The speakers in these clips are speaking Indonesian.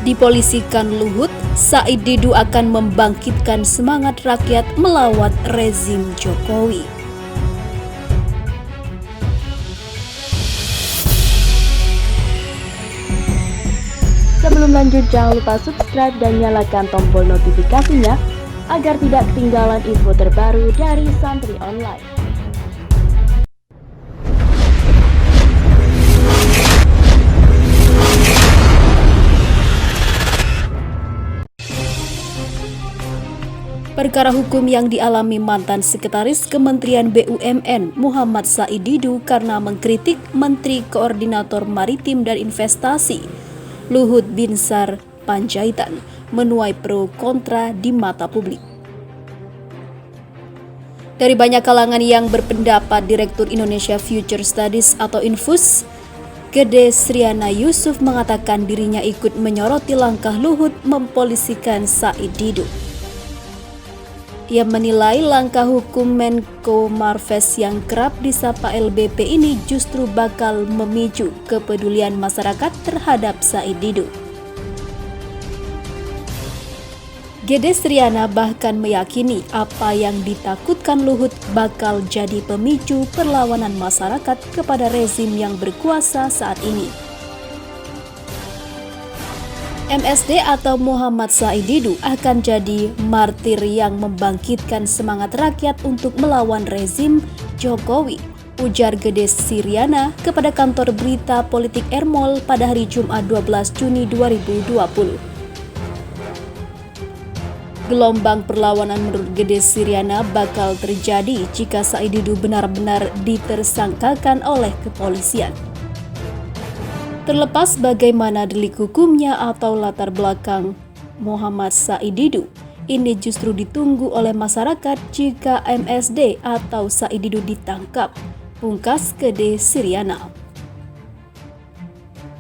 Dipolisikan Luhut, Said Didu akan membangkitkan semangat rakyat melawan rezim Jokowi. Sebelum lanjut, jangan lupa subscribe dan nyalakan tombol notifikasinya agar tidak ketinggalan info terbaru dari Santri Online. Perkara hukum yang dialami mantan Sekretaris Kementerian BUMN Muhammad Said Didu karena mengkritik Menteri Koordinator Maritim dan Investasi Luhut Binsar Panjaitan menuai pro kontra di mata publik. Dari banyak kalangan yang berpendapat, Direktur Indonesia Future Studies atau Infus, Gede Sriana Yusuf mengatakan dirinya ikut menyoroti langkah Luhut mempolisikan Said Didu. Ia menilai langkah hukum Menko Marves yang kerap disapa LBP ini justru bakal memicu kepedulian masyarakat terhadap Said Didu. Gede Sriana bahkan meyakini apa yang ditakutkan Luhut bakal jadi pemicu perlawanan masyarakat kepada rezim yang berkuasa saat ini. MSD atau Muhammad Said Didu akan jadi martir yang membangkitkan semangat rakyat untuk melawan rezim Jokowi, ujar Gede Sriana kepada kantor berita politik Ermol pada hari Jumat 12 Juni 2020. Gelombang perlawanan menurut Gede Sriana bakal terjadi jika Said Didu benar-benar ditersangkakan oleh kepolisian. Terlepas bagaimana delik hukumnya atau latar belakang Muhammad Said Didu, ini justru ditunggu oleh masyarakat jika MSD atau Said Didu ditangkap, pungkas Gede Sriana.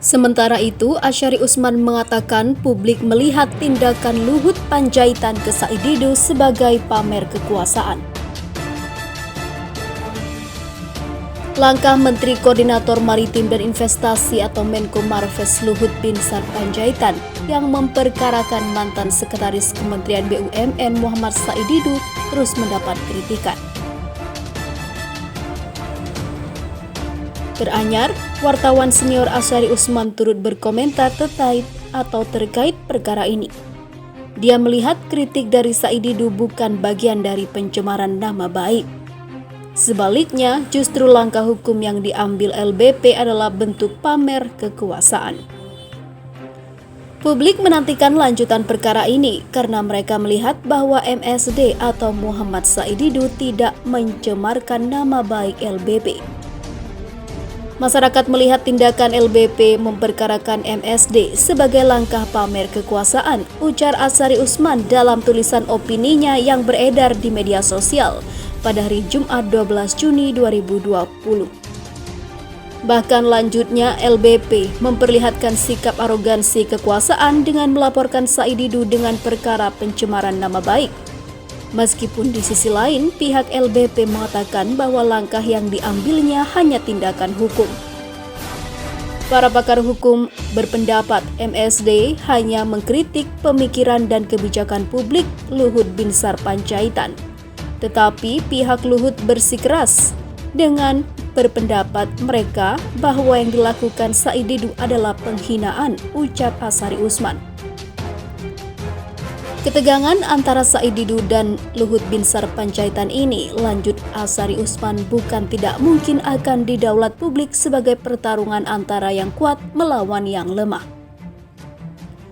Sementara itu, Asyari Usman mengatakan publik melihat tindakan Luhut Panjaitan ke Said Didu sebagai pamer kekuasaan. Langkah Menteri Koordinator Maritim dan Investasi atau Menko Marves Luhut Binsar Panjaitan yang memperkarakan mantan Sekretaris Kementerian BUMN Muhammad Said Didu terus mendapat kritikan. Teranyar, wartawan senior Asyari Usman turut berkomentar terkait perkara ini. Dia melihat kritik dari Said Didu bukan bagian dari pencemaran nama baik. Sebaliknya, justru langkah hukum yang diambil LBP adalah bentuk pamer kekuasaan. Publik menantikan lanjutan perkara ini karena mereka melihat bahwa MSD atau Muhammad Said Didu tidak mencemarkan nama baik LBP. Masyarakat melihat tindakan LBP memperkarakan MSD sebagai langkah pamer kekuasaan, ujar Asyari Usman dalam tulisan opininya yang beredar di media sosial pada hari Jumat 12 Juni 2020. Bahkan lanjutnya LBP memperlihatkan sikap arogansi kekuasaan dengan melaporkan Said Didu dengan perkara pencemaran nama baik. Meskipun di sisi lain pihak LBP mengatakan bahwa langkah yang diambilnya hanya tindakan hukum. Para pakar hukum berpendapat MSD hanya mengkritik pemikiran dan kebijakan publik Luhut Binsar Panjaitan. Tetapi pihak Luhut bersikeras dengan berpendapat mereka bahwa yang dilakukan Said Didu adalah penghinaan, ucap Asyari Usman. Ketegangan antara Said Didu dan Luhut Binsar Panjaitan ini, lanjut Asyari Usman, bukan tidak mungkin akan didaulat publik sebagai pertarungan antara yang kuat melawan yang lemah.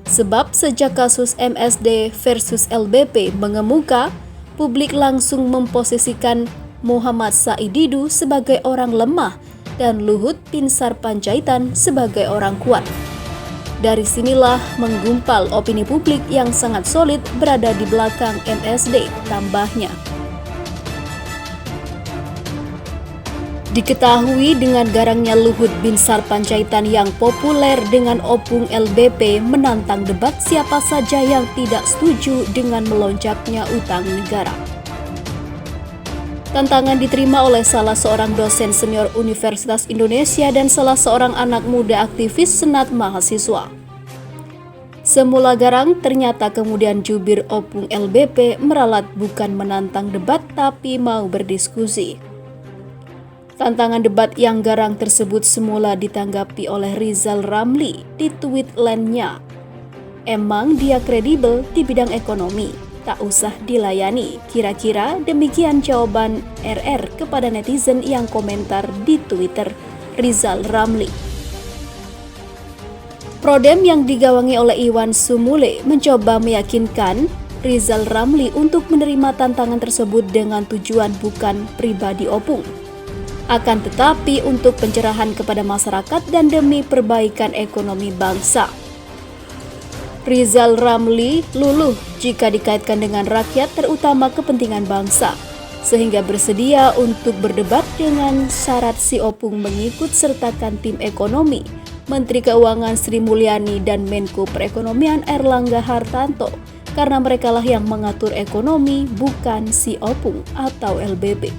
Sebab sejak kasus MSD versus LBP mengemuka, publik langsung memposisikan Muhammad Said Didu sebagai orang lemah dan Luhut Binsar Panjaitan sebagai orang kuat. Dari sinilah menggumpal opini publik yang sangat solid berada di belakang MSD, tambahnya. Diketahui dengan garangnya Luhut Binsar Panjaitan yang populer dengan opung LBP menantang debat siapa saja yang tidak setuju dengan melonjaknya utang negara. Tantangan diterima oleh salah seorang dosen senior Universitas Indonesia dan salah seorang anak muda aktivis Senat Mahasiswa. Semula garang, ternyata kemudian jubir Opung LBP meralat bukan menantang debat tapi mau berdiskusi. Tantangan debat yang garang tersebut semula ditanggapi oleh Rizal Ramli di tweet lainnya. Emang dia kredibel di bidang ekonomi, tak usah dilayani. Kira-kira demikian jawaban RR kepada netizen yang komentar di Twitter Rizal Ramli. Prodem yang digawangi oleh Iwan Sumule mencoba meyakinkan Rizal Ramli untuk menerima tantangan tersebut dengan tujuan bukan pribadi Opung, akan tetapi untuk pencerahan kepada masyarakat dan demi perbaikan ekonomi bangsa. Rizal Ramli luluh jika dikaitkan dengan rakyat terutama kepentingan bangsa, sehingga bersedia untuk berdebat dengan syarat si Opung mengikut sertakan tim ekonomi, Menteri Keuangan Sri Mulyani dan Menko Perekonomian Airlangga Hartarto, karena merekalah yang mengatur ekonomi, bukan si Opung atau LBP.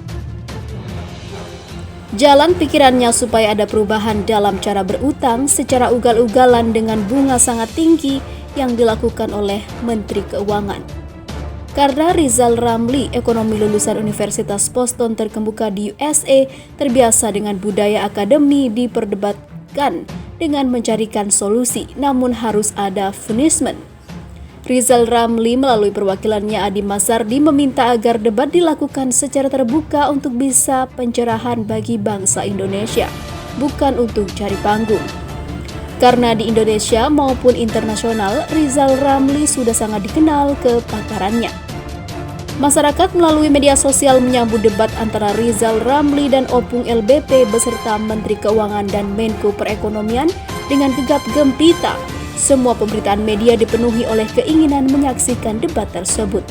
Jalan pikirannya supaya ada perubahan dalam cara berutang secara ugal-ugalan dengan bunga sangat tinggi yang dilakukan oleh Menteri Keuangan. Karena Rizal Ramli, ekonomi lulusan Universitas Boston terkemuka di USA, terbiasa dengan budaya akademi diperdebatkan dengan mencarikan solusi, namun harus ada punishment. Rizal Ramli melalui perwakilannya Adi Mazardi meminta agar debat dilakukan secara terbuka untuk bisa pencerahan bagi bangsa Indonesia, bukan untuk cari panggung. Karena di Indonesia maupun internasional, Rizal Ramli sudah sangat dikenal kepakarannya. Masyarakat melalui media sosial menyambut debat antara Rizal Ramli dan Opung LBP beserta Menteri Keuangan dan Menko Perekonomian dengan gegap gempita. Semua pemberitaan media dipenuhi oleh keinginan menyaksikan debat tersebut.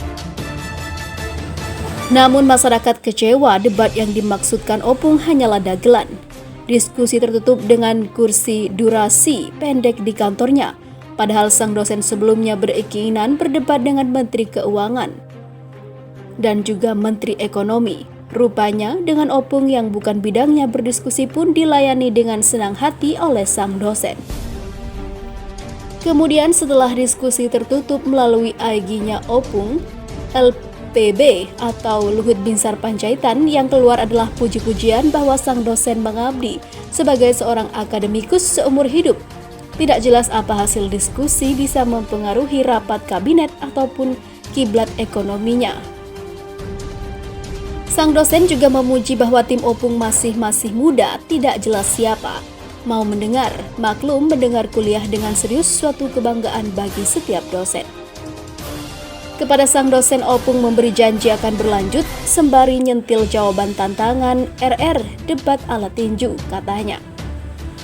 Namun masyarakat kecewa debat yang dimaksudkan Opung hanyalah dagelan. Diskusi tertutup dengan kursi durasi pendek di kantornya, padahal sang dosen sebelumnya berkeinginan berdebat dengan Menteri Keuangan dan juga Menteri Ekonomi. Rupanya dengan Opung yang bukan bidangnya berdiskusi pun dilayani dengan senang hati oleh sang dosen. Kemudian setelah diskusi tertutup melalui IG-nya Opung, LPB atau Luhut Binsar Panjaitan, yang keluar adalah puji-pujian bahwa sang dosen mengabdi sebagai seorang akademikus seumur hidup. Tidak jelas apa hasil diskusi bisa mempengaruhi rapat kabinet ataupun kiblat ekonominya. Sang dosen juga memuji bahwa tim Opung masih muda, tidak jelas siapa. Mau mendengar, maklum mendengar kuliah dengan serius suatu kebanggaan bagi setiap dosen. Kepada sang dosen Opung memberi janji akan berlanjut sembari nyentil jawaban tantangan RR debat ala tinju, katanya.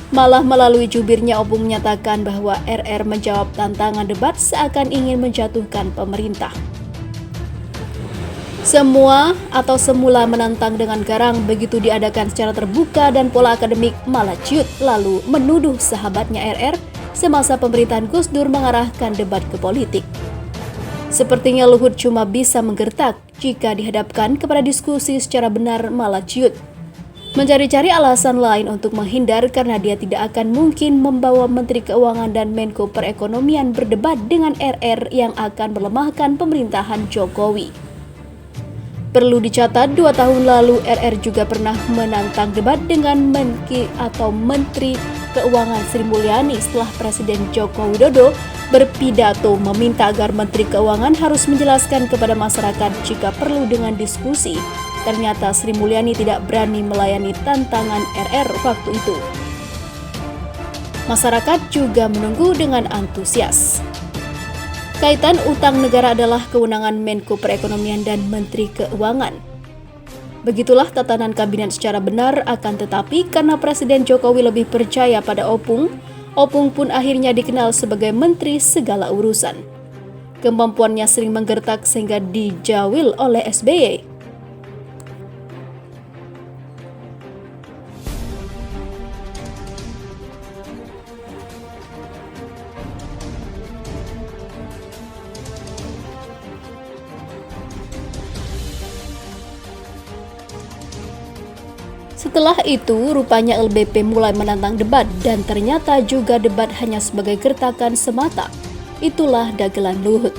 Malah melalui jubirnya Opung menyatakan bahwa RR menjawab tantangan debat seakan ingin menjatuhkan pemerintah. Semula menantang dengan garang, begitu diadakan secara terbuka dan pola akademik malah ciut, lalu menuduh sahabatnya RR semasa pemerintahan Gus Dur mengarahkan debat ke politik. Sepertinya Luhut cuma bisa menggertak jika dihadapkan kepada diskusi secara benar malah ciut. Mencari-cari alasan lain untuk menghindar karena dia tidak akan mungkin membawa Menteri Keuangan dan Menko Perekonomian berdebat dengan RR yang akan melemahkan pemerintahan Jokowi. Perlu dicatat, 2 tahun lalu RR juga pernah menantang debat dengan Menteri Keuangan Sri Mulyani setelah Presiden Joko Widodo berpidato meminta agar Menteri Keuangan harus menjelaskan kepada masyarakat jika perlu dengan diskusi. Ternyata Sri Mulyani tidak berani melayani tantangan RR waktu itu. Masyarakat juga menunggu dengan antusias. Kaitan utang negara adalah kewenangan Menko Perekonomian dan Menteri Keuangan. Begitulah tatanan kabinet secara benar, akan tetapi karena Presiden Jokowi lebih percaya pada Opung, Opung pun akhirnya dikenal sebagai menteri segala urusan. Kemampuannya sering menggertak sehingga dijawil oleh SBY. Setelah itu, rupanya LBP mulai menantang debat dan ternyata juga debat hanya sebagai gertakan semata. Itulah dagelan Luhut.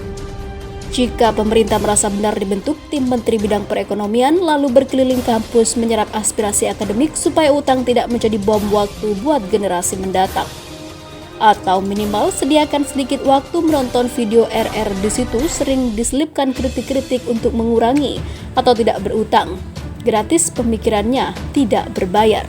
Jika pemerintah merasa benar dibentuk tim Menteri Bidang Perekonomian lalu berkeliling kampus menyerap aspirasi akademik supaya utang tidak menjadi bom waktu buat generasi mendatang. Atau minimal sediakan sedikit waktu menonton video RR di situ sering diselipkan kritik-kritik untuk mengurangi atau tidak berutang. Gratis pemikirannya tidak berbayar.